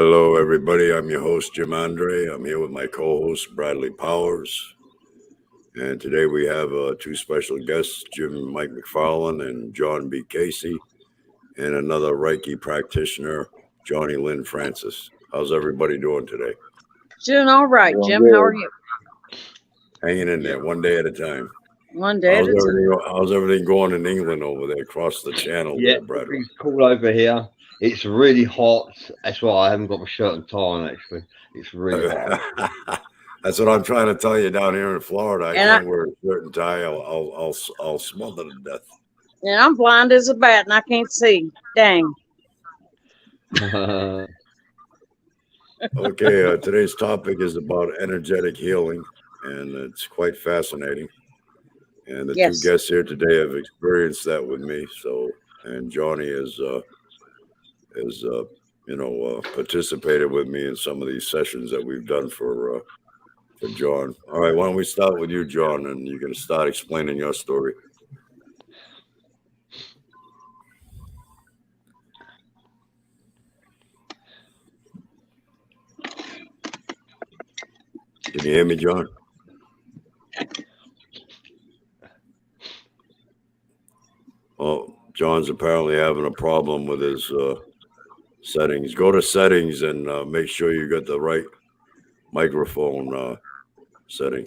Hello, everybody. I'm your host, Jim Andre. I'm here with my co-host, Bradley Powers. And today we have two special guests, Jim Mike Mcfarlin and John B. Casey, and another Reiki practitioner, Johnny Lynn Francis. How's everybody doing today? Doing all right, Doing Jim. good. How are you? Hanging in there, one day at a time. One day at a time. How's everything going in England over there, across the channel Yeah, there, Bradley? it's cool over here. It's really hot. That's why I haven't got my shirt and tie on, actually. It's really hot. That's what I'm trying to tell you down here in Florida. I And can't wear a shirt and tie. I'll smother to death. And I'm blind as a bat and I can't see. Dang. Okay, today's topic is about energetic healing, and it's quite fascinating. And the Yes. two guests here today have experienced that with me. So, and Johnny is participated with me in some of these sessions that we've done for John. All right, why don't we start with you, John, and you're going to start explaining your story. Can you hear me, John? Oh, John's apparently having a problem with his settings. Go to settings and make sure you got the right microphone setting.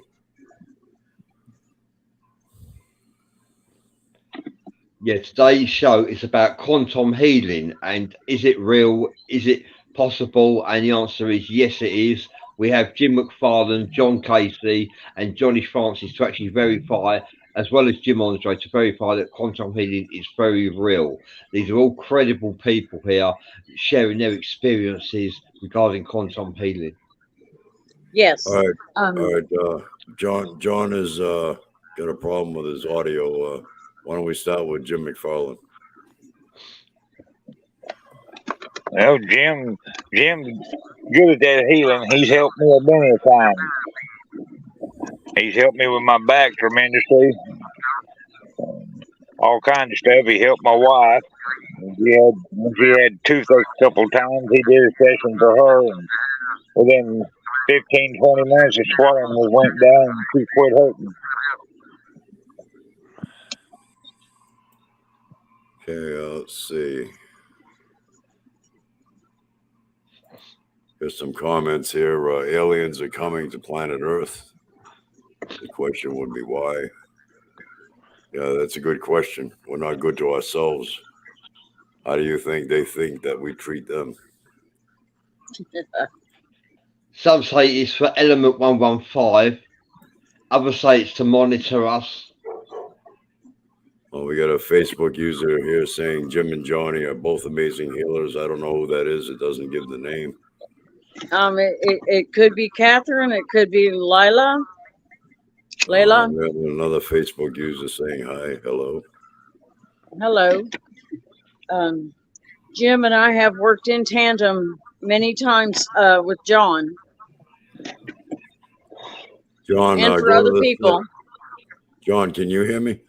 Yeah, today's show is about quantum healing, and is it real? Is it possible? And the answer is yes, it is. We have Jim McFarlane, John Casey, and Johnny Francis to actually verify, as well as Jim Andre, to verify that quantum healing is very real. These are all credible people here sharing their experiences regarding quantum healing. Yes. All right. John has got a problem with his audio. Why don't we start with Jim McFarlane? Well, Jim's good at that healing. He's helped me a many a time. He's helped me with my back tremendously. All kinds of stuff. He helped my wife. When she had toothache a couple of times, he did a session for her. And within 15, 20 minutes, the swelling went down and she quit hurting. Okay, let's see. There's some comments here. Aliens are coming to planet Earth. The question would be why. Yeah, that's a good question. We're not good to ourselves. How do you think they think that we treat them? Some say it's for element 115. Others say it's to monitor us. Well, we got a Facebook user here saying Jim and Johnny are both amazing healers. I don't know who that is. It doesn't give the name. It could be Catherine. It could be Layla. We have another Facebook user saying hi, hello. Hello. Jim and I have worked in tandem many times with John. John, and for other people. John, can you hear me?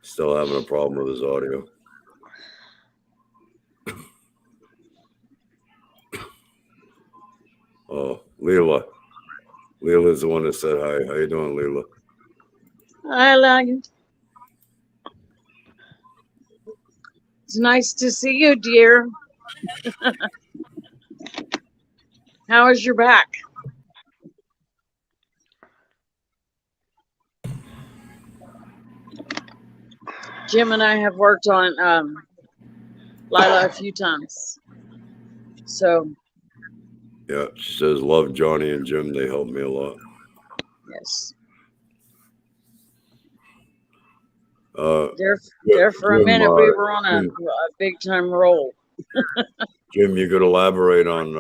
Still having a problem with his audio. Oh, Leela. Leela's the one that said hi. How you doing, Leela? I like it. It's nice to see you, dear. How is your back? Jim and I have worked on Lila a few times. So. Yeah, she says, love Johnny and Jim. They helped me a lot. Yes. There for a minute, we were on a big time roll. Jim, you could elaborate on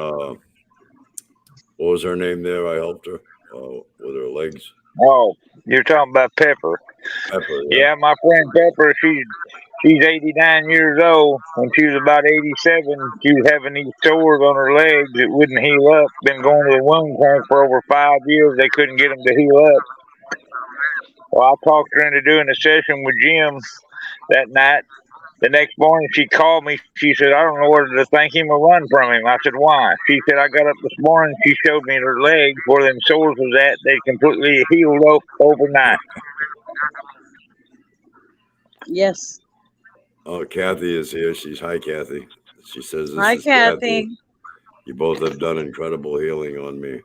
what was her name there? I helped her with her legs. Oh, you're talking about Pepper. Pepper, yeah, my friend Pepper, she's 89 years old. When she was about 87, she was having these sores on her legs that wouldn't heal up. Been going to the wound clinic for over 5 years. They couldn't get them to heal up. Well, I talked her into doing a session with Jim that night. The next morning, she called me. She said, I don't know whether to thank him or run from him. I said, why? She said, I got up this morning. She showed me her legs where them sores was at. They completely healed up overnight. Yes. Oh, Kathy is here. She's hi, Kathy. She says, "This Hi, is Kathy. Kathy. You both have done incredible healing on me."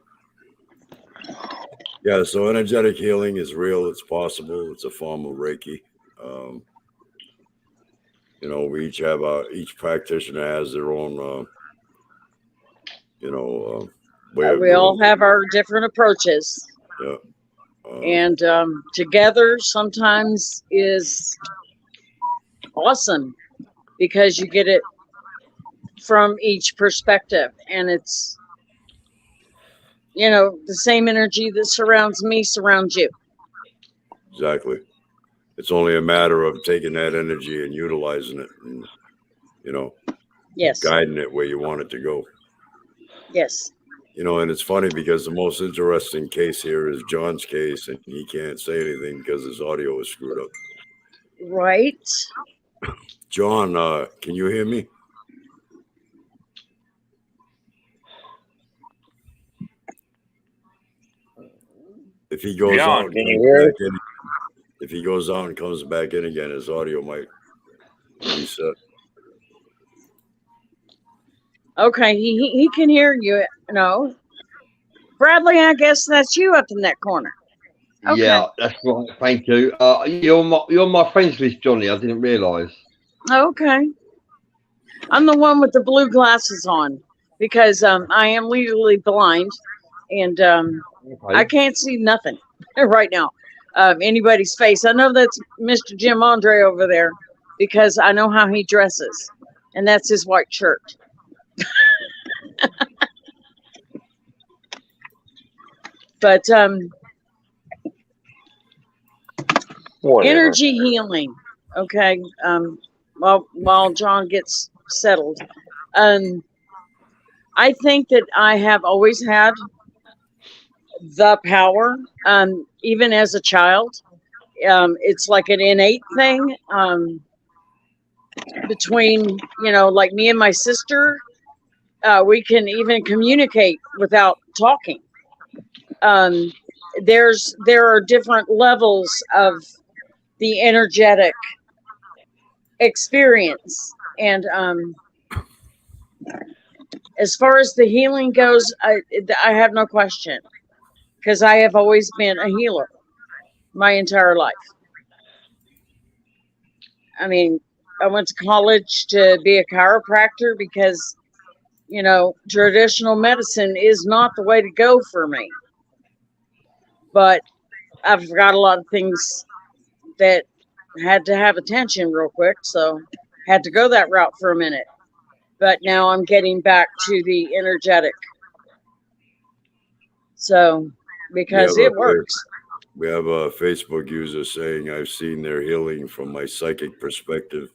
Yeah, so energetic healing is real. It's possible. It's a form of Reiki. You know, we each have each practitioner has their own, way of We doing all it. have our different approaches. Yeah. And together sometimes is awesome because you get it from each perspective. And it's, the same energy that surrounds me surrounds you. Exactly. It's only a matter of taking that energy and utilizing it and, Yes. guiding it where you want it to go. Yes. And it's funny because the most interesting case here is John's case, and he can't say anything because his audio is screwed up. Right. John, can you hear me? If he goes John, out, can and you comes hear back in, if he goes out and comes back in again, his audio might reset. Okay. He can hear you. No. Bradley, I guess that's you up in that corner. Okay. Yeah, that's right. Thank you. You're my friends list, Johnny. I didn't realise. Okay. I'm the one with the blue glasses on because I am legally blind and Okay. I can't see nothing right now. Anybody's face. I know that's Mr. Jim Andre over there because I know how he dresses, and that's his white shirt. But Whatever. energy healing. Okay. While John gets settled, I think that I have always had the power, even as a child. It's like an innate thing between, like me and my sister. We can even communicate without talking. There are different levels of the energetic experience, and as far as the healing goes, I have no question because I have always been a healer my entire life. I mean, I went to college to be a chiropractor because, traditional medicine is not the way to go for me. But I've got a lot of things that had to have attention real quick, so had to go that route for a minute. But now I'm getting back to the energetic. So, because it works. We have a Facebook user saying, I've seen their healing from my psychic perspective.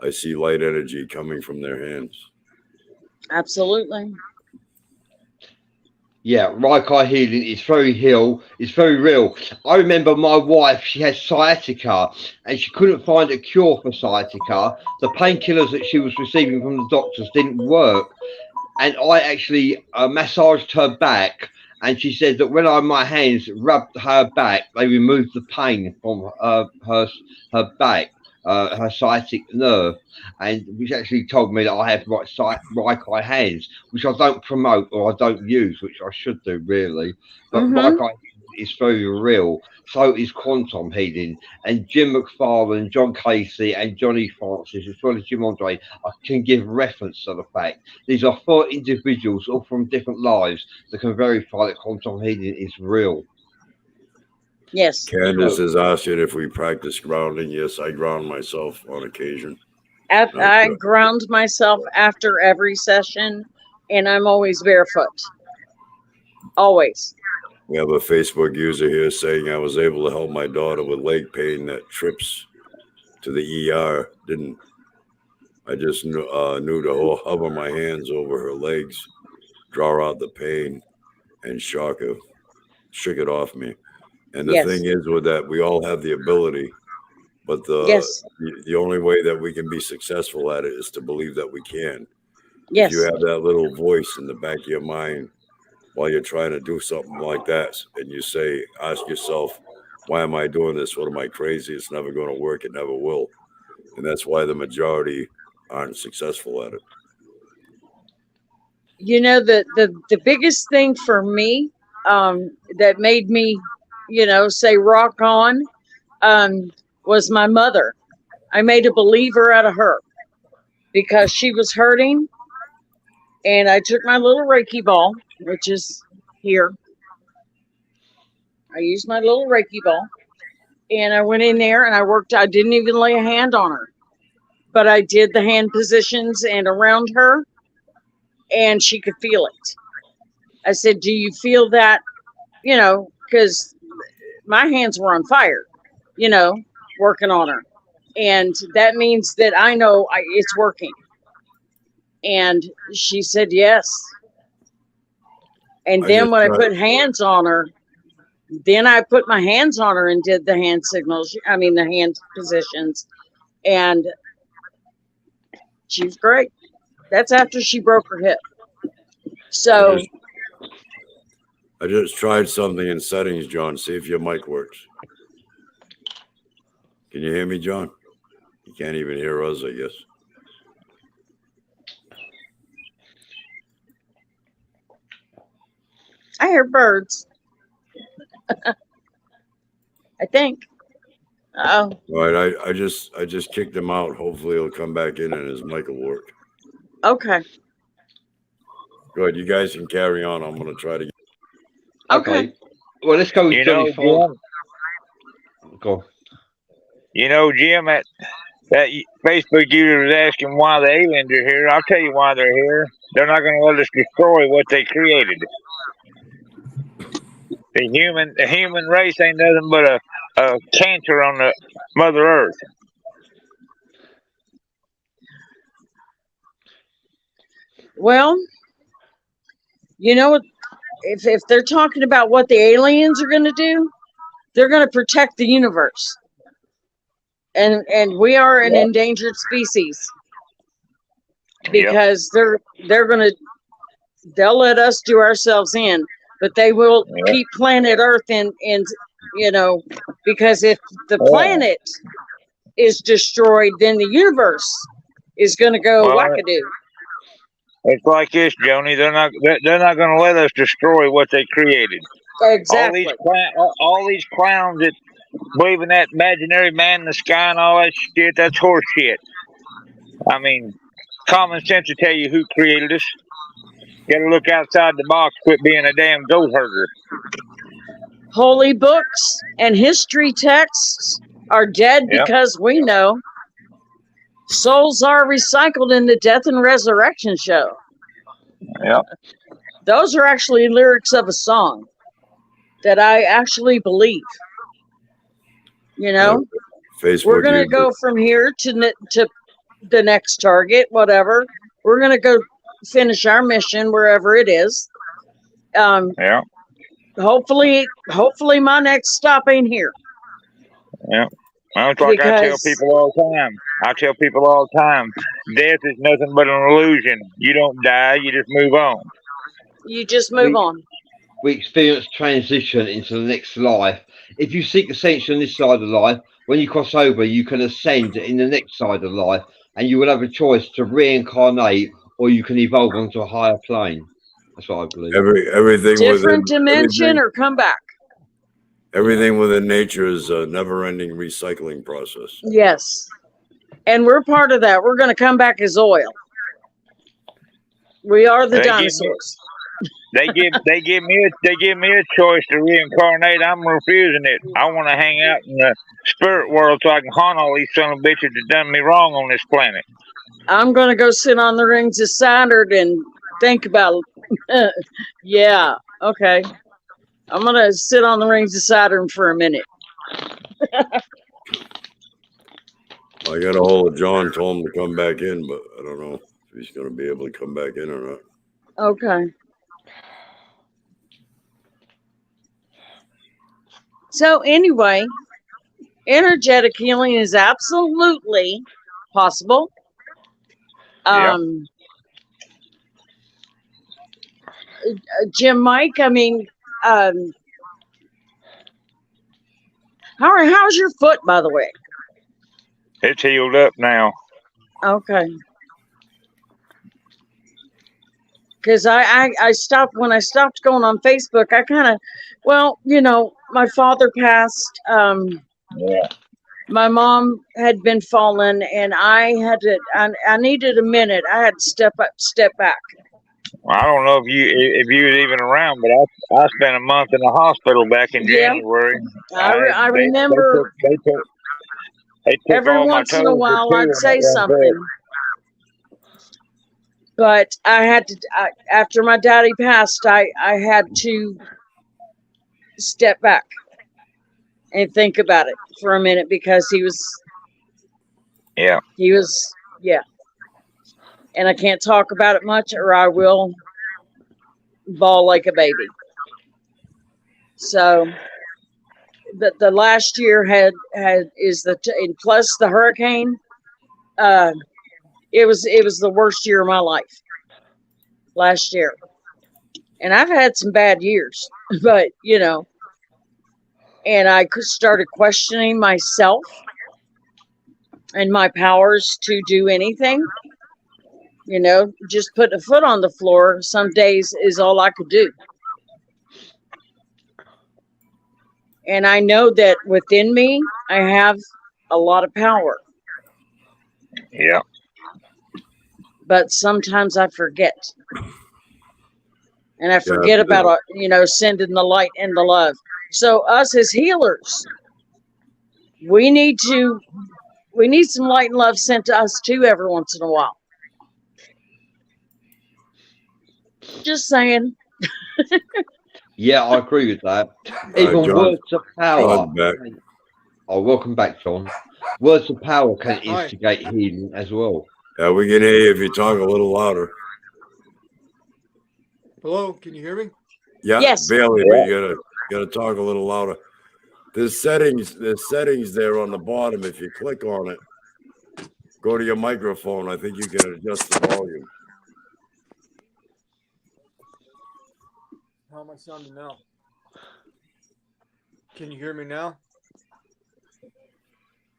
I see light energy coming from their hands. Absolutely. Yeah, right eye healing is very real. I remember my wife, she had sciatica and she couldn't find a cure for sciatica. The painkillers that she was receiving from the doctors didn't work. And I actually massaged her back, and she said that when my hands rubbed her back, they removed the pain from her back, her sciatic nerve, and which actually told me that I have right eye hands, which I don't promote or I don't use, which I should do really. But right eye is very real. So is quantum healing. And Jim McFarlin, John Casey, and Johnny Francis, as well as Jim Andre, I can give reference to the fact these are 4 individuals, all from different lives, that can verify that quantum healing is real. Yes. Candace is asking if we practice grounding. Yes, I ground myself on occasion. I ground myself after every session, and I'm always barefoot. Always. We have a Facebook user here saying I was able to help my daughter with leg pain that trips to the ER. I just knew to hover my hands over her legs, draw out the pain, and shook it off me. And the Yes. thing is with that, we all have the ability, but Yes. the only way that we can be successful at it is to believe that we can. Yes. If you have that little voice in the back of your mind while you're trying to do something like that, and you say, ask yourself, why am I doing this? What am I crazy? It's never going to work. It never will. And that's why the majority aren't successful at it. You know, the biggest thing for me that made me, say rock on was my mother. I made a believer out of her because she was hurting. And I took my little Reiki ball, which is here. I used my little Reiki ball. And I went in there and I worked. I didn't even lay a hand on her, but I did the hand positions and around her, and she could feel it. I said, do you feel that? Because my hands were on fire, working on her. And that means that I know it's working. And she said, yes. And then when I put hands on her, then I put my hands on her and did the hand signals. I mean, the hand positions. And she was great. That's after she broke her hip. So I just tried something in settings, John. See if your mic works. Can you hear me, John? You can't even hear us, I guess. I hear birds. I think. Oh. All right, I just kicked him out. Hopefully he'll come back in and his mic will work. Okay. Good. You guys can carry on. I'm going to try to. Okay. Well, let's go with Johnny Farr. Go. Jim, that Facebook user was asking why the aliens are here. I'll tell you why they're here. They're not going to let us destroy what they created. The human race ain't nothing but a cancer on the Mother Earth. Well, if they're talking about what the aliens are going to do, they're going to protect the universe. And we are an endangered species because they'll let us do ourselves in, but they will keep planet Earth in, because if the planet is destroyed, then the universe is going to go wackadoo. It's like this, Joni. They're not going to let us destroy what they created. Exactly. All these clowns that believe in that imaginary man in the sky and all that shit, that's horse shit. I mean, common sense will tell you who created us. You gotta look outside the box, quit being a damn goat herder. Holy books and history texts are dead because we know souls are recycled in the death and resurrection show. Yep. Those are actually lyrics of a song that I actually believe. Facebook we're going to go from here to the next target, whatever. We're going to go finish our mission wherever it is. Hopefully my next stop ain't here. Yeah. That's like I tell people all the time. Death is nothing but an illusion. You don't die, you just move on. You just move on. We experience transition into the next life. If you seek ascension on this side of life, when you cross over, you can ascend in the next side of life, and you will have a choice to reincarnate, or you can evolve onto a higher plane. That's what I believe. Everything different dimension or come back. Everything within nature is a never-ending recycling process. Yes, and we're part of that. We're going to come back as oil. We are the dinosaurs. They give me a choice to reincarnate. I'm refusing it. I want to hang out in the spirit world so I can haunt all these son of bitches that done me wrong on this planet. I'm going to go sit on the rings of Saturn and think about it. Yeah, okay. I'm going to sit on the rings of Saturn for a minute. I got a hold of John, told him to come back in, but I don't know if he's going to be able to come back in or not. Okay. So anyway, energetic healing is absolutely possible. Yeah. Jim Mike, I mean, how's your foot, by the way? It's healed up now. Okay. Because I stopped when I stopped going on Facebook. I kind of, well, my father passed. Yeah. My mom had been fallen, and I needed a minute. I had to step back. I don't know if you was even around, but I spent a month in the hospital back in Yeah. January. I remember They took every all my once in a toes while for two I'd in say that one something, trip. but I had to. After my daddy passed, I had to step back and think about it for a minute because he was, Yeah. yeah. And I can't talk about it much, or I will bawl like a baby. So the last year and plus the hurricane. It was the worst year of my life last year, and I've had some bad years, but and I started questioning myself and my powers to do anything. Just putting a foot on the floor some days is all I could do. And I know that within me, I have a lot of power. Yeah. But sometimes I forget. And I Yeah, forget about, sending the light and the love. So us as healers, we need some light and love sent to us too every once in a while. Just saying. Yeah, I agree with that. right, Even John. words of power. John's back. Oh, welcome back, John. Words of power can instigate healing as well. Yeah, we can hear you if you talk a little louder. Hello, can you hear me? Yeah, Yes. barely, Yeah. but you gotta talk a little louder. There's settings there on the bottom. If you click on it, go to your microphone. I think you can adjust the volume. How am I sounding now? Can you hear me now?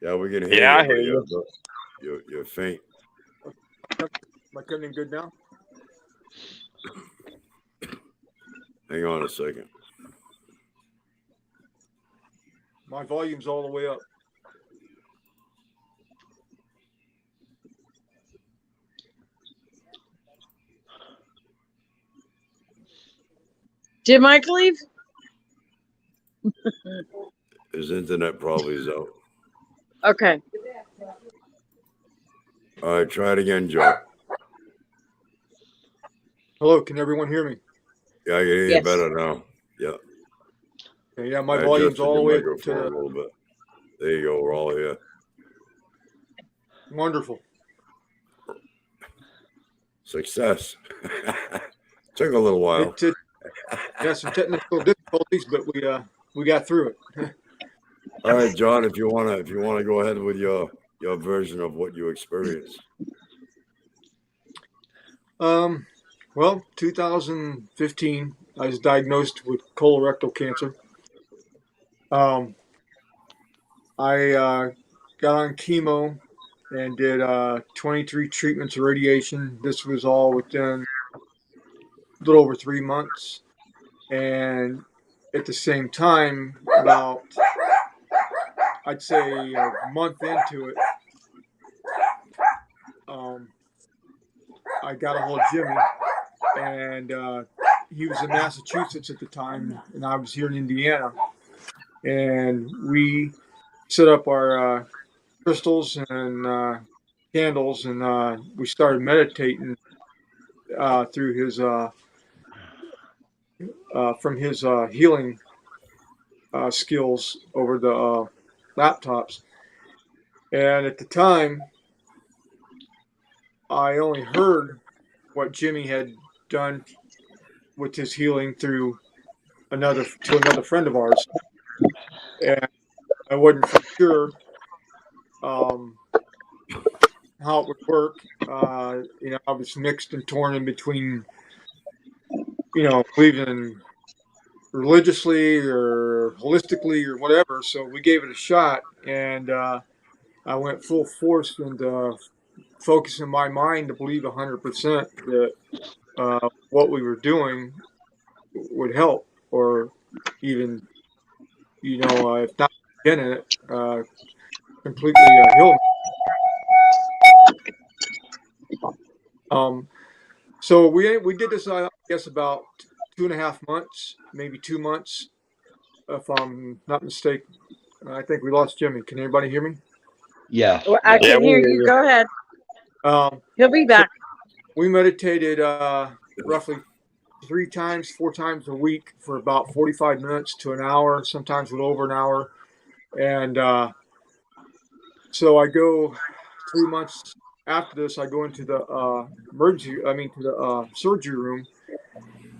Yeah, we can hear Yeah, you. I hear you. But you're faint. Am I coming in good now? Hang on a second. My volume's all the way up. Did Mike leave? His internet probably is out. Okay. All right, try it again, Joe. Hello, can everyone hear me? Yeah, I can hear you Yes. better now. Yeah. Okay, yeah, my I volume's adjusted all the your way microphone a to little bit. There you go. We're all here. wonderful. Success. Took a little while. It had some technical difficulties, but we got through it. All right, John, if you wanna go ahead with your version of what you experienced. Well, 2015, I was diagnosed with colorectal cancer. I got on chemo and did 23 treatments of radiation. This was all within a little over 3 months. And at the same time, about, I'd say a month into it, I got a hold of Jimmy, and he was in Massachusetts at the time, and I was here in Indiana. And we set up our crystals and candles, and we started meditating through his from his healing skills over the laptops. And at the time, I only heard what Jimmy had done with his healing through another friend of ours. and I wasn't for sure how it would work. I was mixed and torn in between, believing religiously or holistically or whatever. So we gave it a shot, and I went full force into focusing my mind to believe 100% that what we were doing would help, or even, if not in it, completely heal me. So we did this, I guess, about 2.5 months, maybe 2 months, if I'm not mistaken. I think we lost Jimmy. Can anybody hear me? Yeah. Well, I Yeah, can we hear hear you. you. Go ahead. He'll be So back. we meditated roughly 3 times, 4 times a week for about 45 minutes to an hour, sometimes a little over an hour. And so I go 3 months after this, I go into the to the surgery room,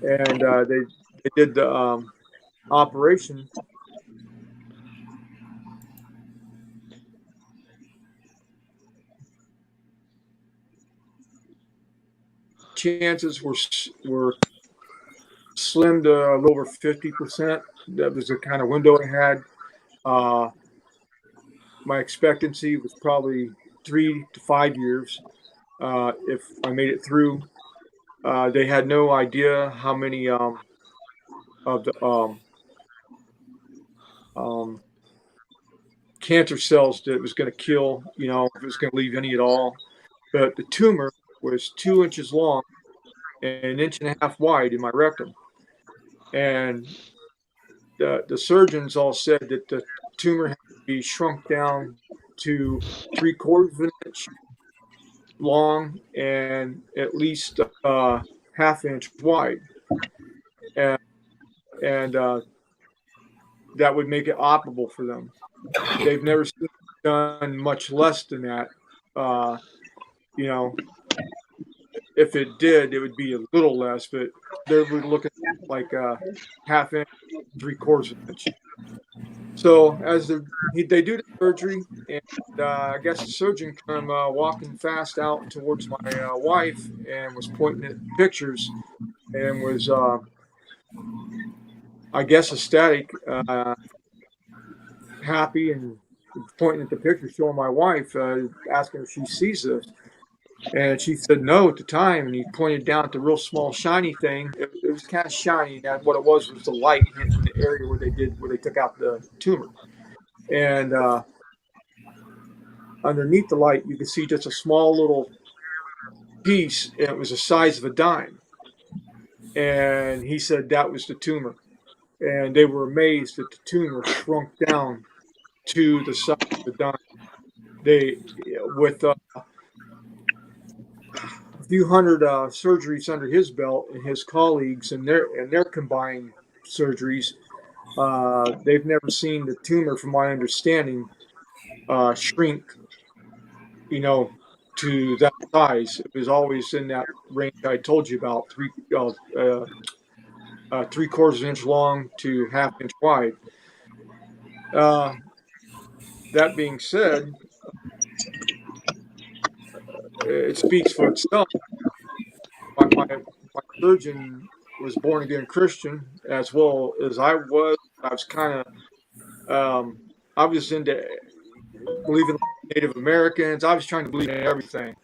and they did the operation. Chances were slim to a little over 50%. That was the kind of window I had. Uh, my expectancy was probably 3 to 5 years if I made it through. They had no idea how many of the um, cancer cells that it was going to kill, if it was going to leave any at all. But the tumor was 2 inches long and an inch and a half wide in my rectum. And the surgeons all said that the tumor had to be shrunk down to 3/4 of an inch long and at least half inch wide. And, and that would make it operable for them. They've never seen it done much less than that. Uh, you know, if it did, it would be a little less, but they were looking at like a half inch, 3/4 inch. So they do the surgery, and I guess the surgeon come walking fast out towards my wife and was pointing at pictures and was, I guess, ecstatic, happy, and pointing at the picture, showing my wife, asking if she sees this. And she said no at the time, and he pointed down at the real small shiny thing. It was kind of shiny. And what it was the light hitting the area where they took out the tumor. And underneath the light, you could see just a small little piece, and it was the size of a dime. And he said that was the tumor. And they were amazed that the tumor shrunk down to the size of a dime. They, with a few hundred surgeries under his belt and his colleagues and their combined surgeries, they've never seen the tumor, from my understanding, shrink, to that size. It was always in that range I told you about, 3/4 inch long to half inch wide. Uh, that being said, it speaks for itself. My surgeon was born again Christian as well as I was. I was kind of I was into believing in Native Americans. I was trying to believe in everything.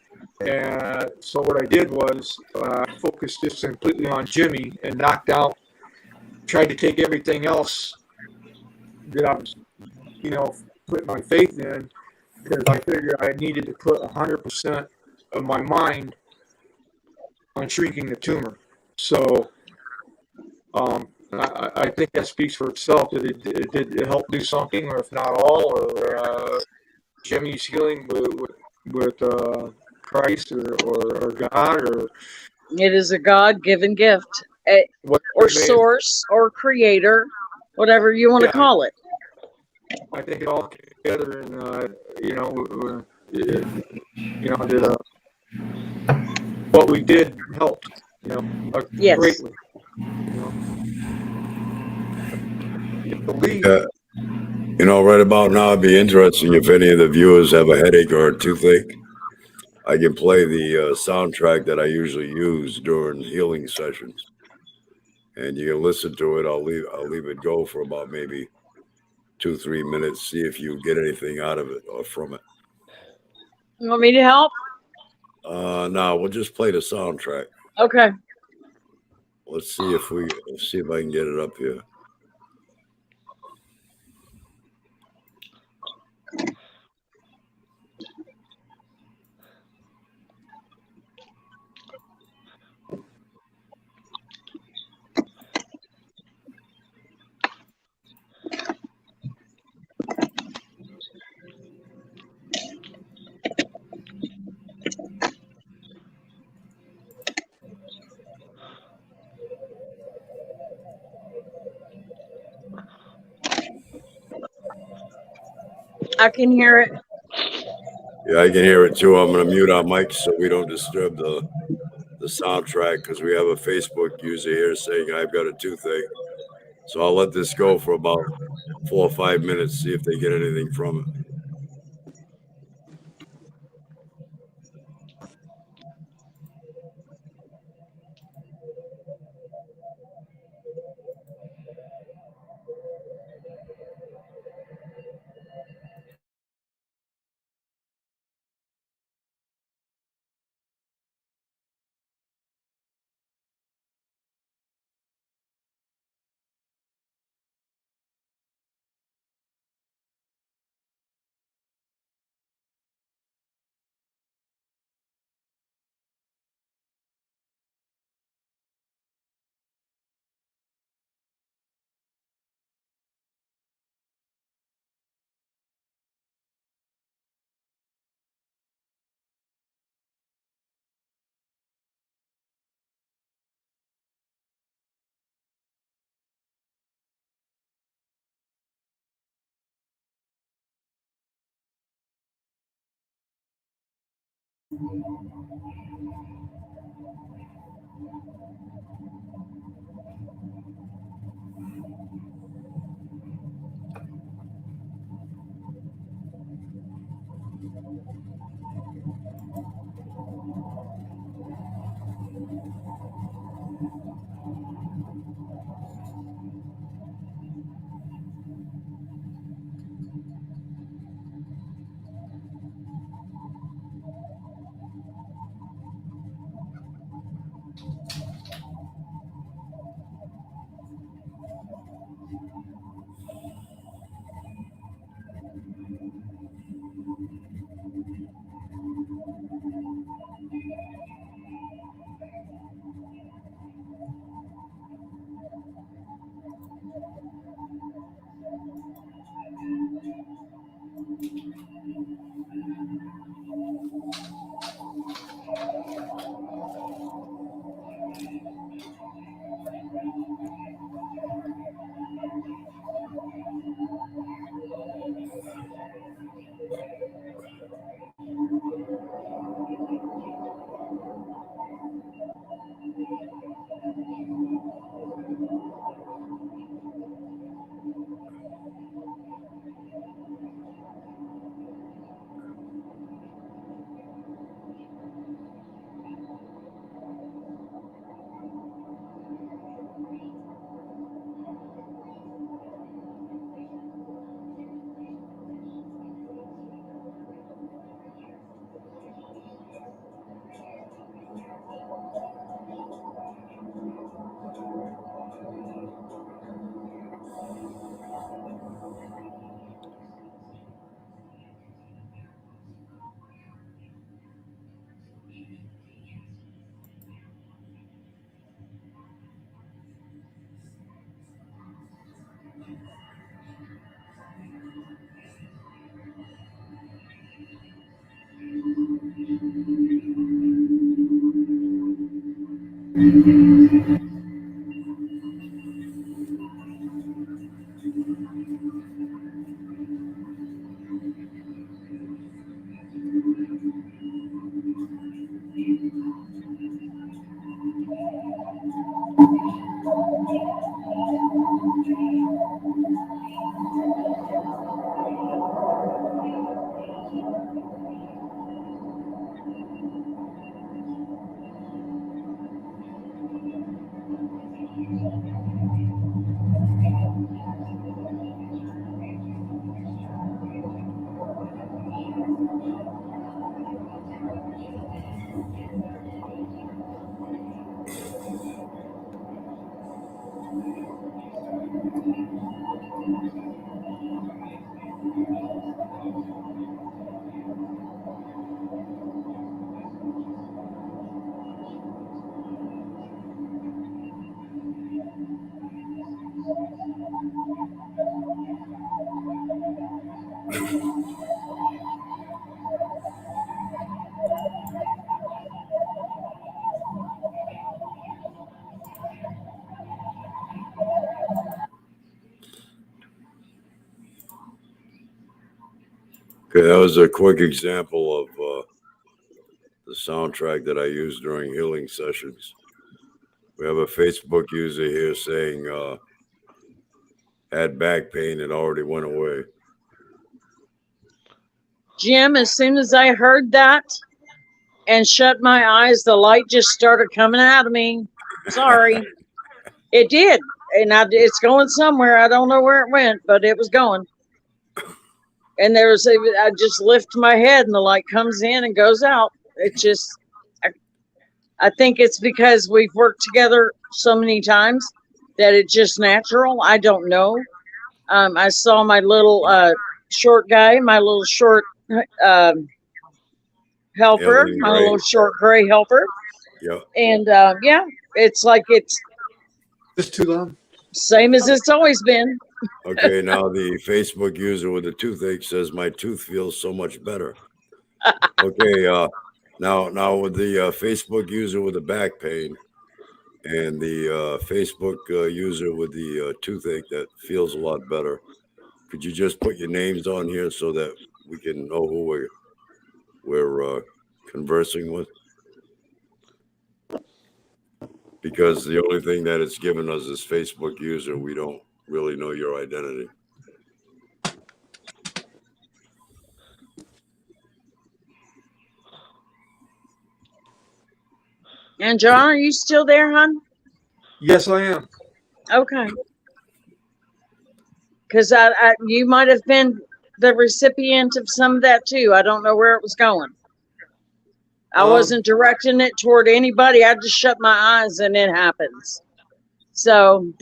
And so what I did was I focused just completely on Jimmy and knocked out, tried to take everything else that I was, putting my faith in, because I figured I needed to put 100% of my mind on shrinking the tumor. So I think that speaks for itself, that it did help do something, or if not all, or Jimmy's healing with Christ or God, or It is a God-given gift, whatever or it may. source, or creator, whatever you want to Yeah, call it. I think it all came together, and that what we did helped, Yes. greatly. Belief. Yeah. Right about now, it'd be interesting if any of the viewers have a headache or a toothache. I can play the soundtrack that I usually use during healing sessions, and you can listen to it. I'll leave it go for about maybe 2-3 minutes. See if you get anything out of it or from it. You want me to help? No, we'll just play the soundtrack. Okay. Let's see if I can get it up here. I can hear it. Yeah, I can hear it too. I'm going to mute our mics so we don't disturb the soundtrack, because we have a Facebook user here saying I've got a toothache. So I'll let this go for about 4 or 5 minutes, see if they get anything from it. Okay, that was a quick example of the soundtrack that I use during healing sessions. We have a Facebook user here saying had back pain, it already went away. Jim, as soon as I heard that and shut my eyes, the light just started coming out of me. Sorry. It did. And it's going somewhere. I don't know where it went, but it was going. And I just lift my head and the light comes in and goes out. It just, I think it's because we've worked together so many times that it's just natural. I don't know. I saw my little short guy, my little short helper, Alien my gray. little short gray helper. Yep. And yeah, it's like it's Just too long. same as it's always been. Okay, now the Facebook user with the toothache says my tooth feels so much better. Okay, now with the Facebook user with the back pain and the Facebook user with the toothache that feels a lot better, could you just put your names on here so that we can know who we're conversing with? Because the only thing that it's given us is Facebook user. We don't really know your identity. And John, are you still there, hon? Yes, I am. Okay. Because you might have been the recipient of some of that too. I don't know where it was going. I wasn't directing it toward anybody. I just shut my eyes and it happens. So.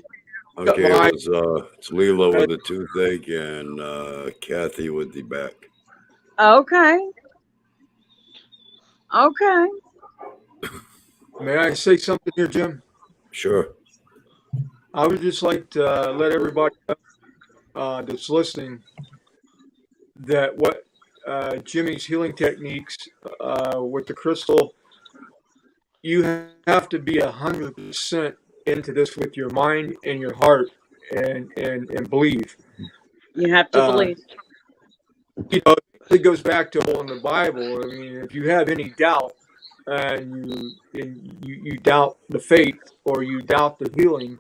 Okay, it's Leela with the toothache and Kathy with the back. Okay. Okay. May I say something here, Jim? Sure. I would just like to let everybody that's listening that what Jimmy's healing techniques with the crystal, you have to be 100% into this with your mind and your heart and believe. You have to believe. You know, it goes back to in the Bible. I mean, if you have any doubt and you doubt the faith or you doubt the healing,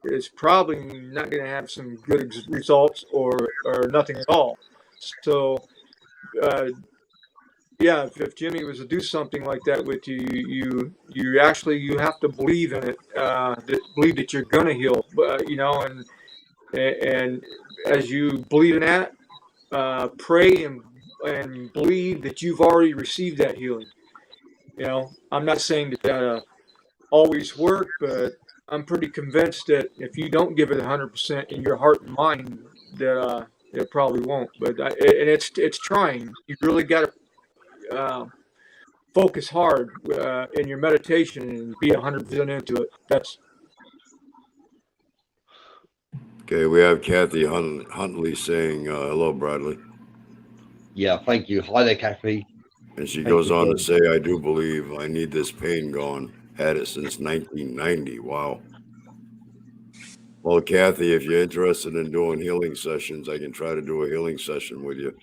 it's probably not going to have some good results or nothing at all. So, yeah, if Jimmy was to do something like that with you, you have to believe in it, believe that you're going to heal, you know, and as you believe in that, pray and believe that you've already received that healing. You know, I'm not saying that always work, but I'm pretty convinced that if you don't give it 100% in your heart and mind, that it probably won't. But and it's trying. You really got to focus hard in your meditation and be 100% into it. That's Okay. We have Kathy Huntley saying hello, Bradley, Yeah, thank you. Hi there, Kathy. and she Thank goes you, on to Jim. say, "I do believe I need this pain gone. Had it since 1990. Wow." Well, Kathy, if you're interested in doing healing sessions, I can try to do a healing session with you.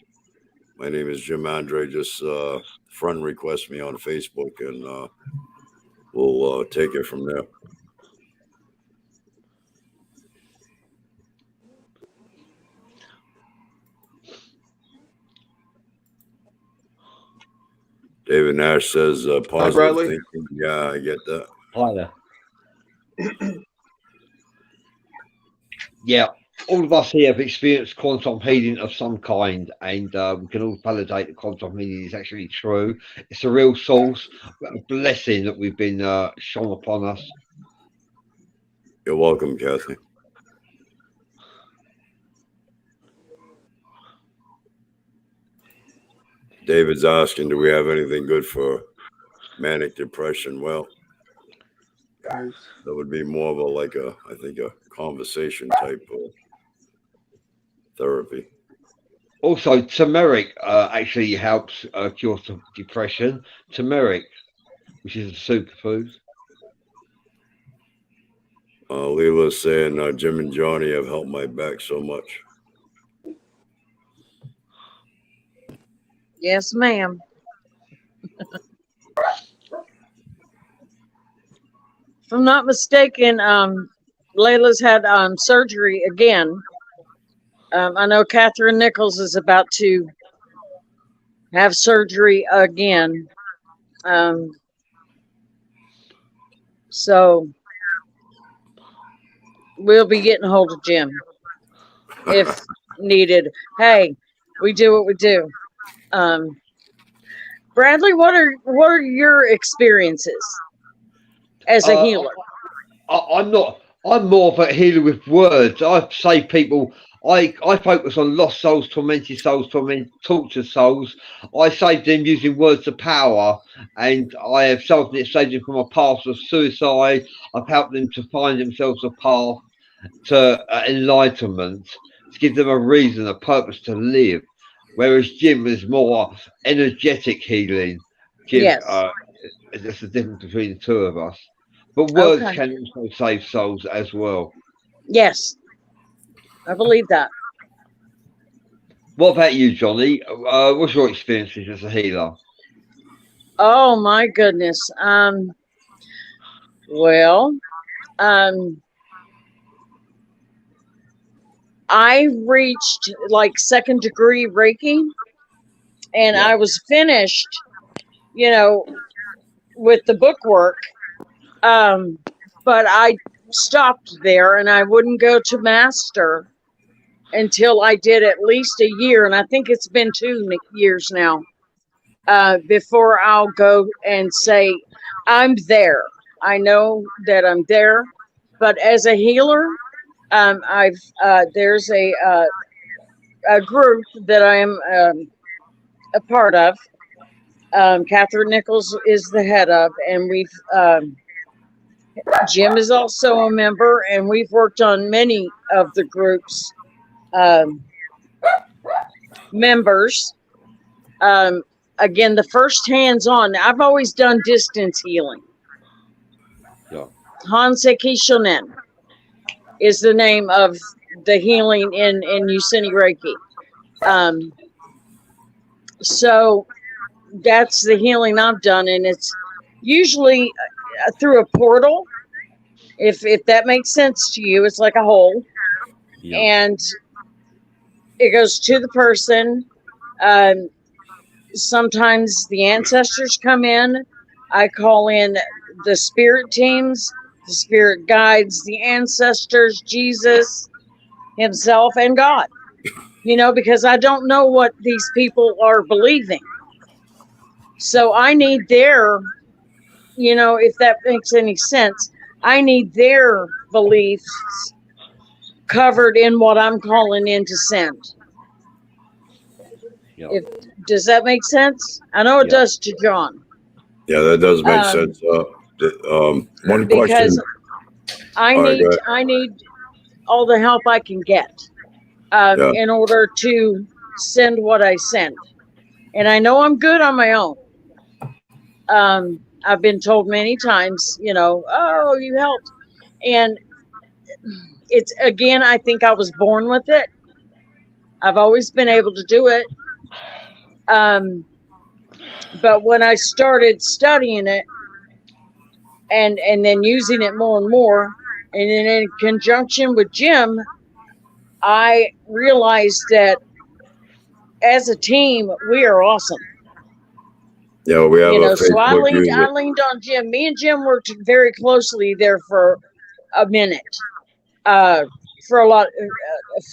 My name is Jim Andre. Just friend request me on Facebook, and we'll take it from there. David Nash says positive Bradley. thinking. Yeah, I get that. Hi there. Yeah, all of us here have experienced quantum healing of some kind, and we can all validate that quantum healing is actually true. It's a real source, a blessing that we've been shone upon us. You're welcome, Kathy. David's asking, do we have anything good for manic depression? Well, that would be more of I think a conversation type of therapy. Also, turmeric actually helps cure some depression. Turmeric, which is a superfood. Leela's saying Jim and Johnny have helped my back so much. Yes, ma'am. If I'm not mistaken, Layla's had surgery again. I know Catherine Nichols is about to have surgery again. So we'll be getting a hold of Jim if needed. Hey, we do what we do. Bradley, what are your experiences as a healer? I'm not. I'm more of a healer with words. I say people. I focus on lost souls, tormented souls, tortured souls. I save them using words of power, and I have saved them from a past of suicide. I've helped them to find themselves a path to enlightenment, to give them a reason, a purpose to live. Whereas Jim is more energetic healing. Jim, Yes. there's a difference between the two of us. But words Okay. can also save souls as well. Yes, I believe that. What about you, Johnny? What's your experiences as a healer? Oh my goodness. Well, I reached like second degree Reiki, and Yeah. I was finished, you know, with the bookwork. But I stopped there, and I wouldn't go to master until I did at least a year, and I think it's been 2 years now. Before I'll go and say, I'm there. I know that I'm there, but as a healer, I've there's a group that I am a part of. Catherine Nichols is the head of, and we've Jim is also a member, and we've worked on many of the group's um, members. Um, Again, the first hands-on. I've always done distance healing. Yeah. Hanseki Shonen is the name of the healing in Usini Reiki. So that's the healing I've done, and it's usually through a portal. If that makes sense to you, it's like a hole, Yeah. and it goes to the person. Sometimes the ancestors come in. I call in the spirit teams, the spirit guides, the ancestors, Jesus himself, and God. Because I don't know what these people are believing. So I need their, if that makes any sense, I need their beliefs covered in what I'm calling in to send. Yeah. Does that make sense? I know it Yeah. does to John. Yeah, that does make sense. One question. Because I All right, go ahead. need all the help I can get Yeah. in order to send what I send. And I know I'm good on my own. I've been told many times, oh, you helped. And it's, again, I think I was born with it. I've always been able to do it. But when I started studying it and then using it more and more, and then in conjunction with Jim, I realized that as a team, we are awesome. Yeah, we have a So I Facebook user. leaned on Jim. Me and Jim worked very closely there for a minute. For a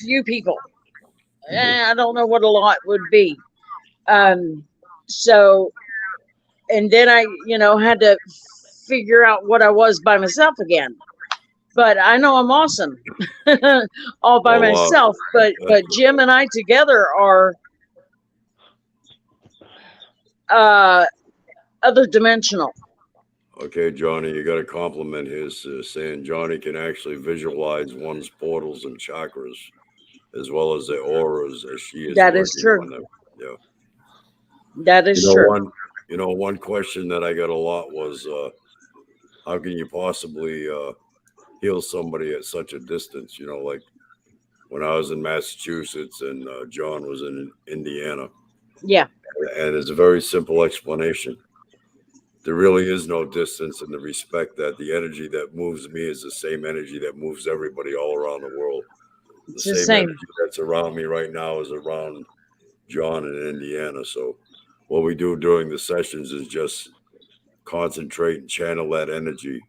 few people. I don't know what a lot would be. So, and then I, had to figure out what I was by myself again. But I know I'm awesome all by myself. But Jim and I together are other dimensional. Okay, Johnny, you got to compliment his saying Johnny can actually visualize one's portals and chakras as well as their auras as she is That working is true. on them. Yeah. That is true. One question that I got a lot was how can you possibly heal somebody at such a distance? Like when I was in Massachusetts and John was in Indiana. Yeah. And it's a very simple explanation. There really is no distance in the respect that the energy that moves me is the same energy that moves everybody all around the world. It's The the same same. energy that's around me right now is around John in Indiana. So what we do during the sessions is just concentrate and channel that energy,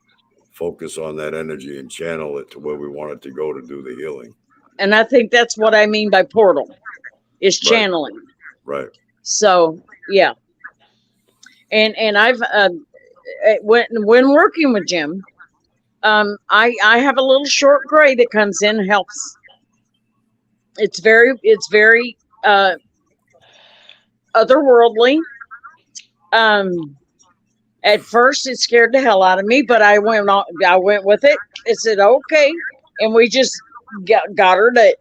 focus on that energy and channel it to where we want it to go to do the healing. And I think that's what I mean by portal, is Right. channeling. Right. So yeah. And I've when working with Jim, I have a little short gray that comes in and helps. It's very otherworldly. At first it scared the hell out of me, but I went with it. I said okay, and we just got her to.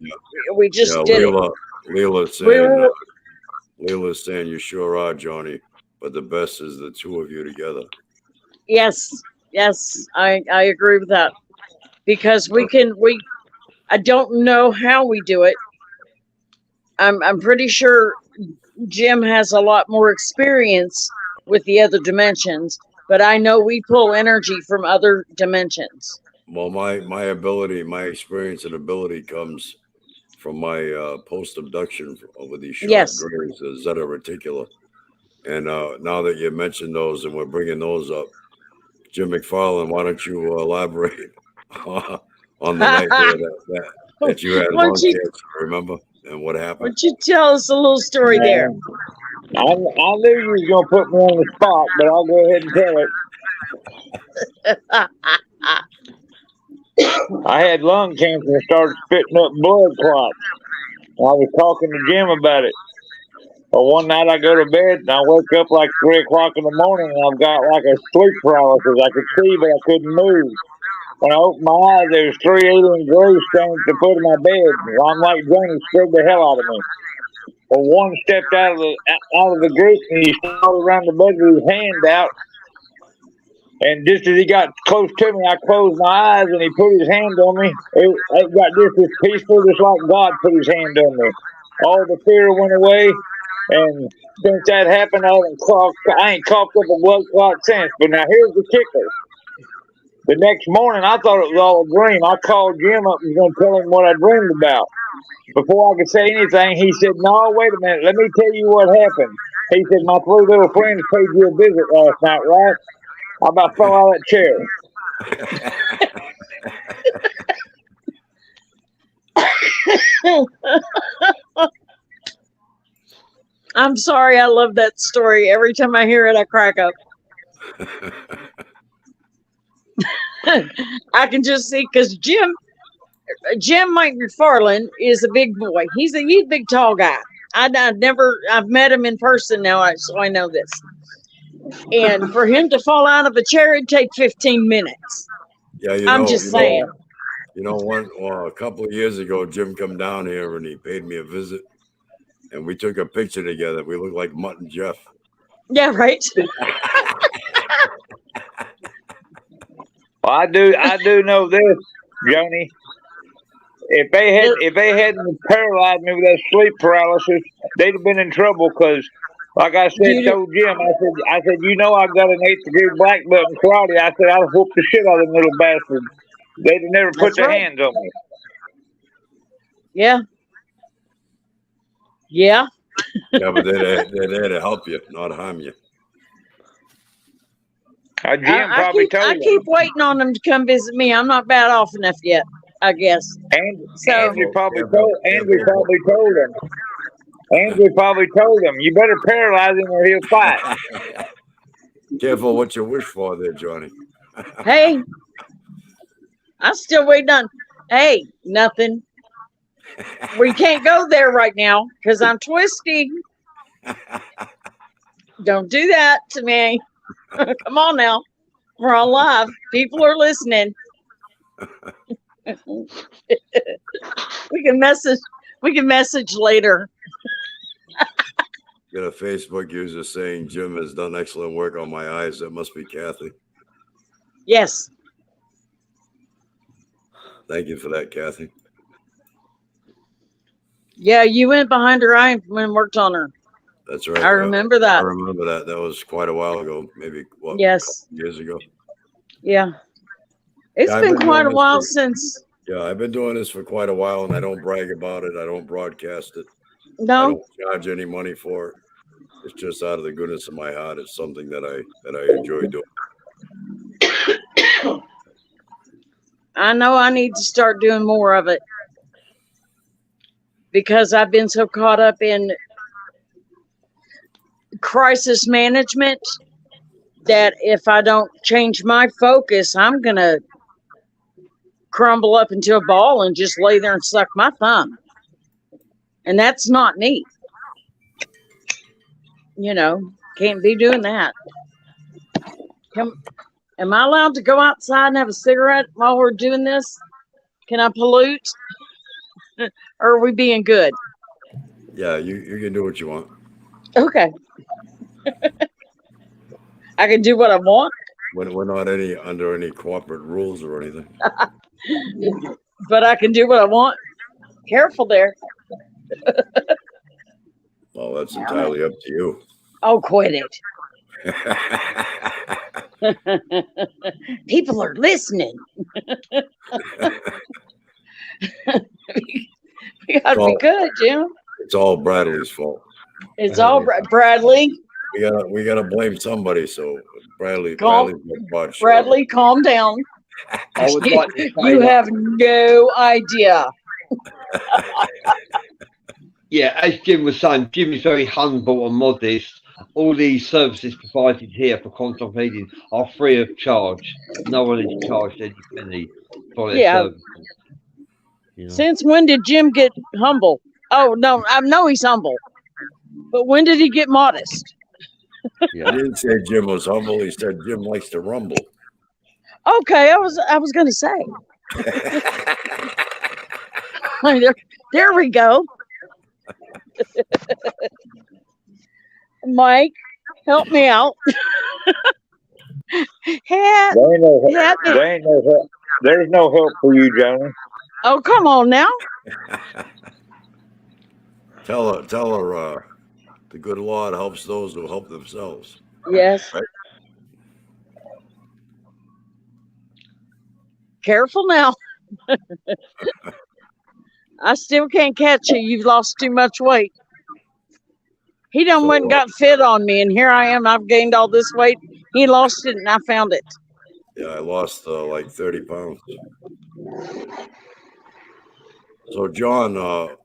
We just did it. Leela's saying, Leela's saying you sure are, Johnny, but the best is the two of you together. Yes, I agree with that, because I don't know how we do it. I'm pretty sure Jim has a lot more experience with the other dimensions, but I know we pull energy from other dimensions. Well, my ability, my experience and ability comes from my post abduction over these short Yes. grays, the Zeta Reticula. And now that you mentioned those and we're bringing those up, Jim McFarlin, why don't you elaborate on the night there that you had lung cancer, remember? And what happened? Why don't you tell us a little story there? I knew you was gonna put me on the spot, but I'll go ahead and tell it. I had lung cancer and started spitting up blood clots. I was talking to Jim about it. Well, one night I go to bed and I wake up like 3 o'clock in the morning and I've got like a sleep paralysis. I could see, but I couldn't move. When I opened my eyes, there was 3 alien grays standing at the foot of my bed. I'm like, Johnny scared the hell out of me. Well, one stepped out of the group and he started around the bed with his hand out. And just as he got close to me, I closed my eyes and he put his hand on me. It got just as peaceful, just like God put his hand on me. All the fear went away. And since that happened, I ain't coughed up a blood clot since. But now here's the kicker. The next morning, I thought it was all a dream. I called Jim up and was going to tell him what I dreamed about. Before I could say anything, he said, no, wait a minute. Let me tell you what happened. He said, my 3 little friends paid you a visit last night, right? I about fell out of that chair. I'm sorry, I love that story. Every time I hear it, I crack up. I can just see, because Jim Mike Mcfarlin is a big boy. He's a big tall guy. I've met him in person now, so I know this. And for him to fall out of a chair, it'd take 15 minutes. Yeah, I'm just saying. A couple of years ago, Jim come down here and he paid me a visit, and we took a picture together. We looked like Mutt and Jeff. Yeah, right. Well, I do know this, Joni. If they hadn't paralyzed me with that sleep paralysis, they'd have been in trouble. Because, like I said, told Jim, I said, you know, I've got an 8th degree black belt in karate. I said, I'll whoop the shit out of them little bastards. They'd have never put their hands on me. Yeah. Yeah. Yeah, but they're there to help you, not harm you. Jim probably told I keep waiting on them to come visit me. I'm not bad off enough yet, I guess. Andrew probably told him. Andrew probably told him, you better paralyze him or he'll fight. Careful what you wish for there, Johnny. Hey, I'm still waiting on. Hey, nothing. We can't go there right now because I'm twisting. Don't do that to me. Come on now. We're on live. People are listening. We can message later. Got a Facebook user saying Jim has done excellent work on my eyes. That must be Kathy. Yes. Thank you for that, Kathy. Yeah, you went behind her eye and worked on her. That's right. I remember I that. remember that. That was quite a while ago, maybe what, Yes. years ago. Yeah. It's Yeah, I've been been quite a doing this while for- since. Yeah, I've been doing this for quite a while, and I don't brag about it. I don't broadcast it. I No, don't charge any money for it. It's just out of the goodness of my heart. It's something that I enjoy doing. I know I need to start doing more of it because I've been so caught up in crisis management that if I don't change my focus, I'm going to crumble up into a ball and just lay there and suck my thumb. And that's not neat. You know, can't be doing that. Am I allowed to go outside and have a cigarette while we're doing this? Can I pollute? Or are we being good? Yeah, you can do what you want. Okay. I can do what I want, We're not under any corporate rules or anything. but I can do what I want. Careful there. Well, that's entirely up to you. Oh, quit it. People are listening. We gotta be good, Jim. It's all Bradley's fault. It's all Bradley. We gotta blame somebody. So Bradley's Bradley, calm down. I would like to say You have no idea. yeah, as Jim was saying, Jim is very humble and modest. All these services provided here for Quantum Healing are free of charge. No one is charged any penny for their services. You know? Since when did Jim get humble? Oh no, I know he's humble, but when did he get modest? Yeah. I didn't say Jim was humble. He said Jim likes to rumble. Okay, I was gonna say. There we go. Mike, help me out. There ain't no help. There's no help for you, Johnny. Oh, come on now. Tell her the good Lord helps those who help themselves. Yes. Right? Careful now. I still can't catch you. You've lost too much weight. He done went and got fit on me, and here I am. I've gained all this weight. He lost it, and I found it. Yeah, I lost like 30 pounds. So, John, what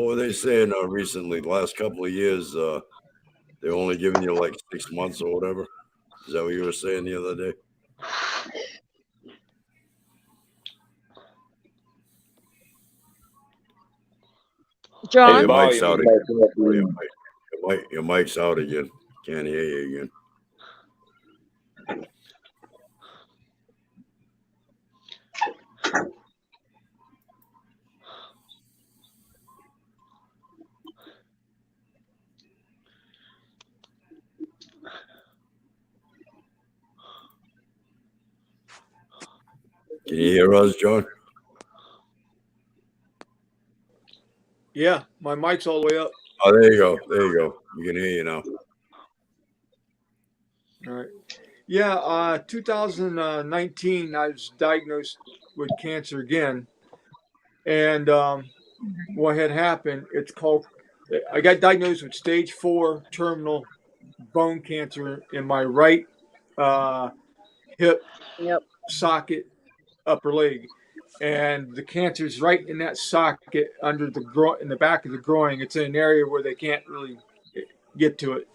were they saying recently? The last couple of years, they're only giving you like 6 months or whatever. Is that what you were saying the other day? John? Your mic's out again. Your mic's out again. Can't hear you again. Can you hear us, John? Yeah, my mic's all the way up. Oh, there you go. There you go. We can hear you now. All right. Yeah, 2019, I was diagnosed with cancer again. And what had happened, I got diagnosed with stage 4 terminal bone cancer in my right hip socket, upper leg. And the cancer is right in that socket under in the back of the groin. It's in an area where they can't really get to it.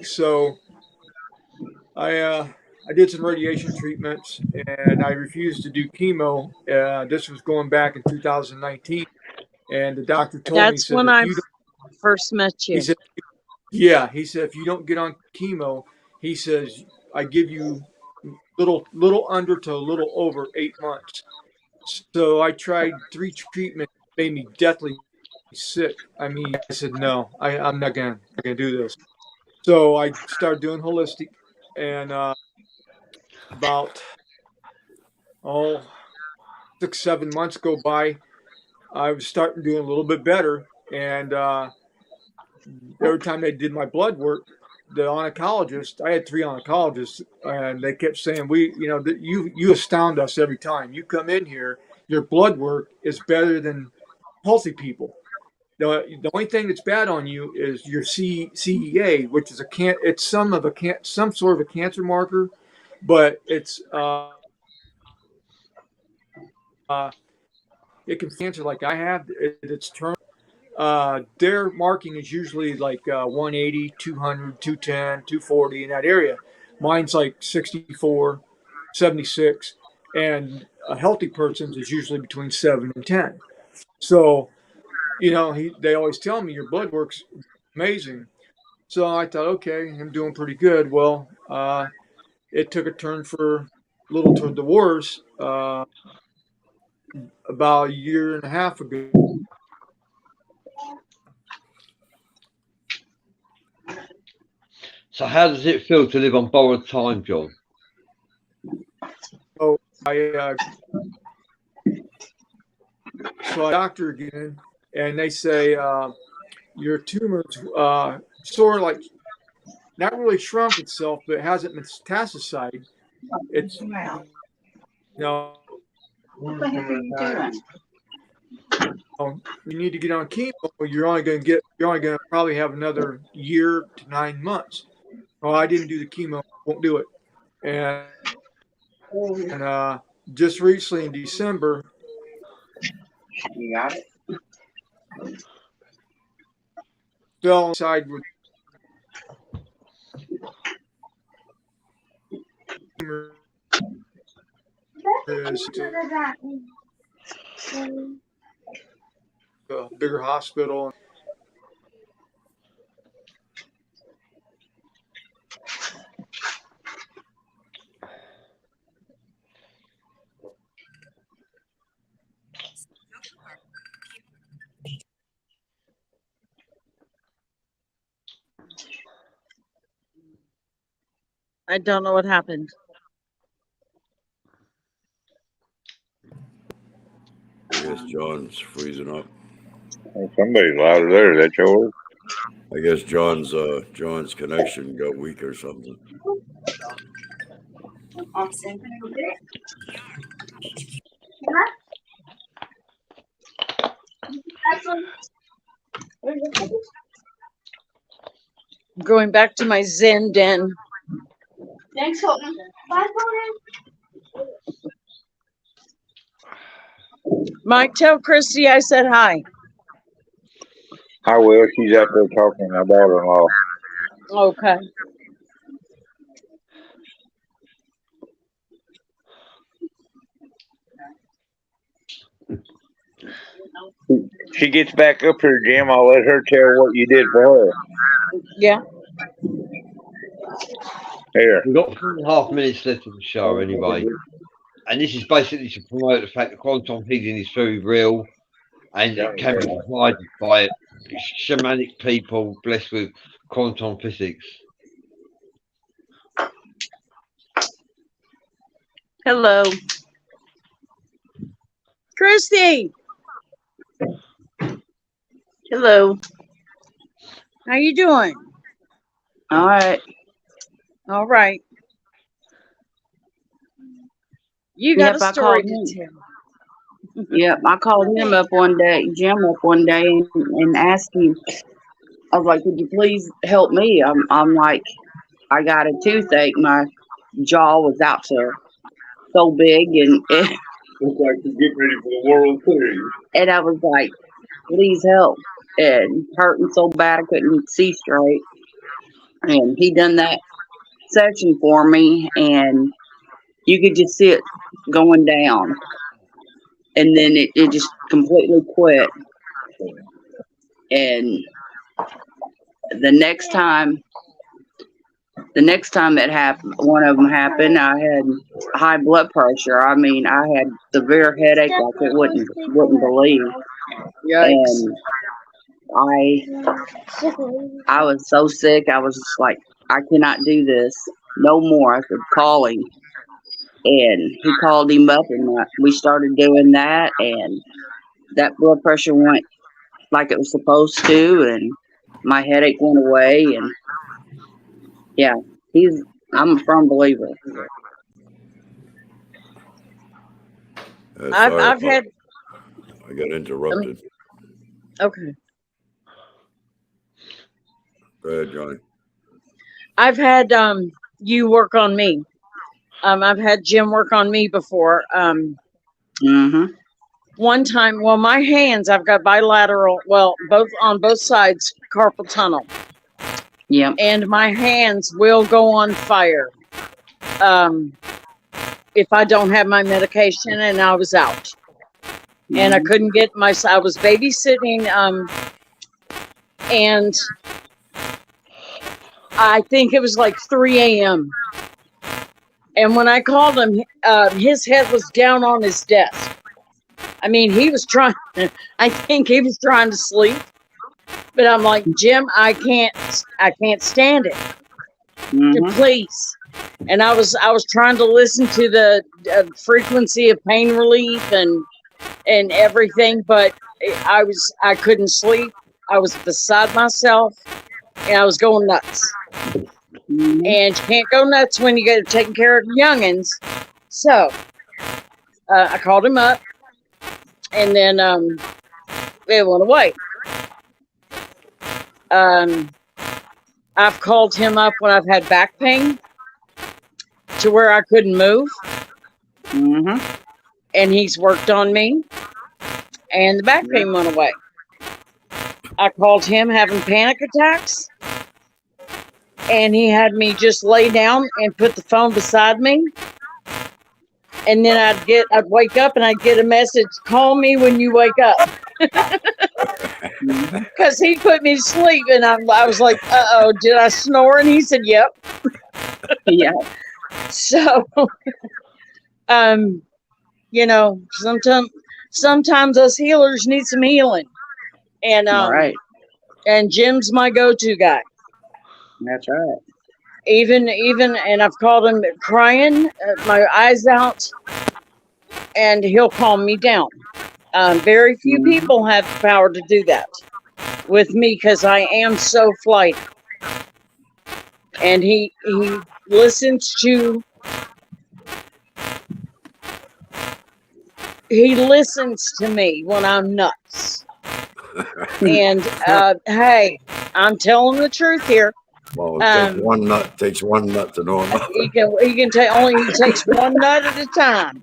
So I did some radiation treatments, and I refused to do chemo. This was going back in 2019, and the doctor told me, That's when I first met you. He said, "Yeah," he said, "if you don't get on chemo," he says, "I give you little under to a little over 8 months." So I tried 3 treatments, made me deathly sick. I mean, I said, "No, I'm not gonna do this." So I started doing holistic, and about 6-7 months go by. I was starting doing a little bit better, and every time they did my blood work, the oncologist, I had 3 oncologists, and they kept saying, you astound us every time you come in here. Your blood work is better than healthy people. The only thing that's bad on you is your CEA, which is it's some sort of a cancer marker, but it can cancer like I have. It's terminal. Their marking is usually like 180, 200, 210, 240 in that area. Mine's like 64, 76, and a healthy person's is usually between 7 and 10. So, they always tell me your blood work's amazing. So I thought, okay, I'm doing pretty good. Well, it took a turn for a little toward the worse about a year and a half ago. So how does it feel to live on borrowed time, John? So I doctor again, and they say your tumor's sort of like not really shrunk itself, but it hasn't metastasized. It's What the heck are you doing? You need to get on chemo. You're only going to probably have another year to 9 months. Well, I didn't do the chemo. Won't do it. And just recently in December, You got it? fell inside with a bigger hospital. I don't know what happened. I guess John's freezing up. Somebody's louder there. That's yours. I guess John's connection got weak or something. I'm going back to my Zen den. Thanks, Holton. Bye, Holton. Mike, tell Christy I said hi. I will. She's out there talking to my daughter-in-law. Okay. She gets back up here, Jim. I'll let her tell what you did for her. Yeah. Here. We've got 3.5 minutes left of the show anyway. And this is basically to promote the fact that quantum healing is very real and it can be provided by shamanic people blessed with quantum physics. Hello. Christy, Hello. how you doing? All right. All right. You got Yep, a I story called to him. tell. Yep, I called him up one day, Jim up one day, and asked him. I was like, "Could you please help me?" I'm like, I got a toothache. My jaw was out so big, and Looks like you're getting ready for the World Series. and I was like, "Please help!" And hurting so bad I couldn't see straight. And he done that section for me, and you could just see it going down, and then it just completely quit. And the next time that happened, one of them happened, I had high blood pressure. I mean, I had severe headache like it wouldn't believe. Yikes. And I was so sick. I was just like, I cannot do this no more. I said, call him. And he called him up, and we started doing that, and that blood pressure went like it was supposed to, and my headache went away, and yeah, I'm a firm believer. I've had I got interrupted. okay. Go ahead, Johnny. I've had you work on me. I've had Jim work on me before. Mm-hmm. One time, well, my hands, I've got bilateral, well, both on both sides, carpal tunnel, Yep. and my hands will go on fire if I don't have my medication, and I was out. And I couldn't get I was babysitting, and I think it was like 3 a.m. And when I called him, his head was down on his desk. I mean, he was trying, I think he was trying to sleep, but I'm like, Jim, I can't stand it. Please. And I was trying to listen to the frequency of pain relief and everything, but I couldn't sleep. I was beside myself, and I was going nuts. And you can't go nuts when you get taking care of youngins. So I called him up, and then it went away. I've called him up when I've had back pain to where I couldn't move. And he's worked on me, and the back pain went away. I called him having panic attacks, and he had me just lay down and put the phone beside me. And then I'd wake up and I'd get a message, call me when you wake up. Because he put me to sleep, and I was like, uh-oh, did I snore? And he said, yep. Yeah. So, you know, sometimes us healers need some healing. And Right. and Jim's my go-to guy. That's right. Even, and I've called him crying, my eyes out, and he'll calm me down. Very few people have the power to do that with me, because I am so flighty. And he listens to me when I'm nuts. And hey, I'm telling the truth here. Well, it takes one nut to know another. He can take he takes one nut at a time.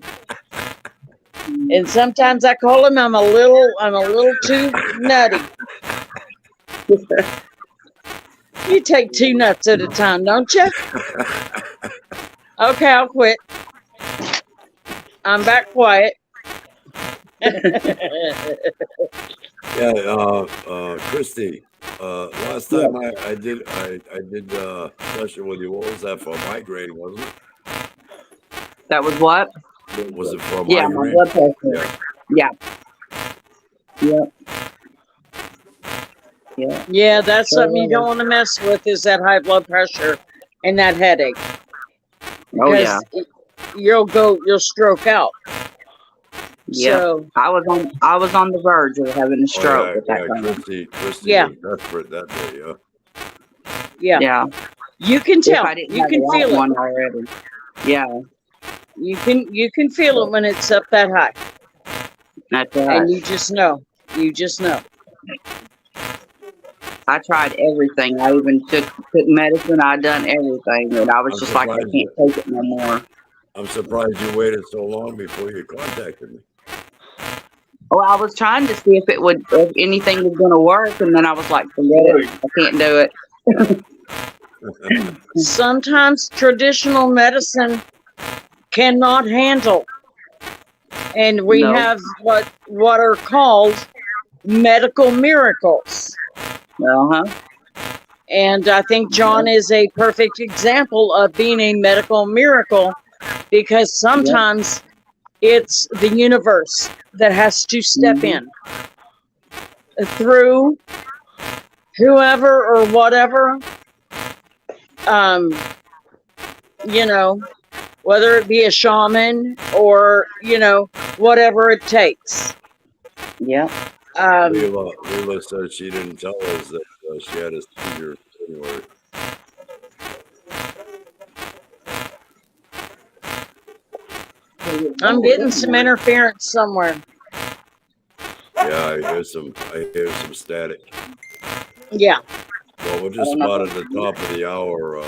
And sometimes I call him I'm a little too nutty. You take 2 nuts at a time, don't you? Okay, I'll quit. I'm back quiet. Yeah, Christy. Last time I did session with you. What was that for? Migraine, wasn't it? That was what? Was it for Yeah, my migraine? blood pressure. Yeah. Yep. Yeah. Yeah, that's something you don't want to mess with, is that high blood pressure and that headache. Oh yeah. You'll stroke out. Yeah. So I was on the verge of having a stroke at that time. Christy Yeah. was desperate that day, yeah. yeah. Yeah. You can tell. If I didn't You have can the feel right it. one already. Yeah. You can feel it when it's up that high. That's right. And you just know. You just know. I tried everything. I even took medicine. I done everything, and I was I'm just like, I surprised can't take it no more. I'm surprised you waited so long before you contacted me. Well, I was trying to see if anything was going to work, and then I was like, forget it. I can't do it. Sometimes traditional medicine cannot handle. And we No. have what are called medical miracles. Uh-huh. And I think John is a perfect example of being a medical miracle, because sometimes it's the universe that has to step in through whoever or whatever, you know, whether it be a shaman or, you know, whatever it takes. Yeah. Leela said she didn't tell us that she had a seizure in January. I'm getting some interference somewhere. Yeah, I hear some static. Yeah. Well, we're just about at the top of the hour.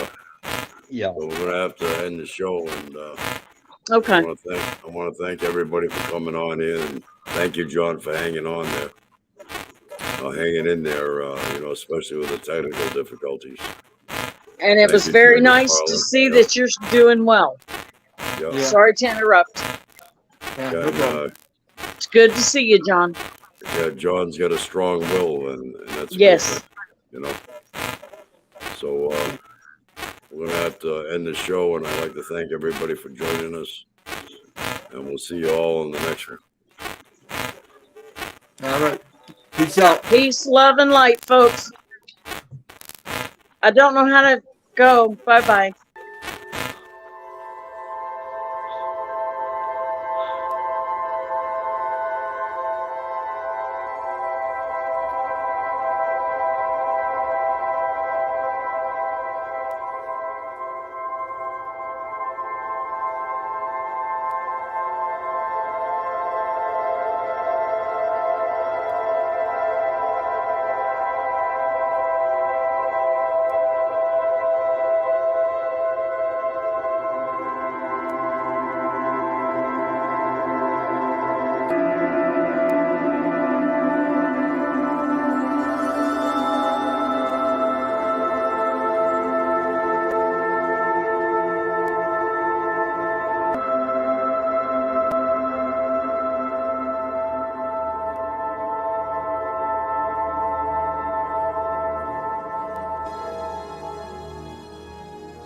Yeah. So we're gonna have to end the show, and Okay. I want to thank everybody for coming on in, and thank you, John, for hanging on there, hanging in there. Especially with the technical difficulties. And it Thank was you, very Jim nice to McFarlane. see Yeah. that you're doing well. Yeah. Yeah. Sorry to interrupt. Yeah, no And, problem. It's good to see you, John. yeah, John's got a strong will, and that's a Yes. good thing, So we're gonna have to end the show, and I'd like to thank everybody for joining us, and we'll see you all in the next one. All right. Peace out. Peace, love, and light, folks. I don't know how to go. Bye-bye.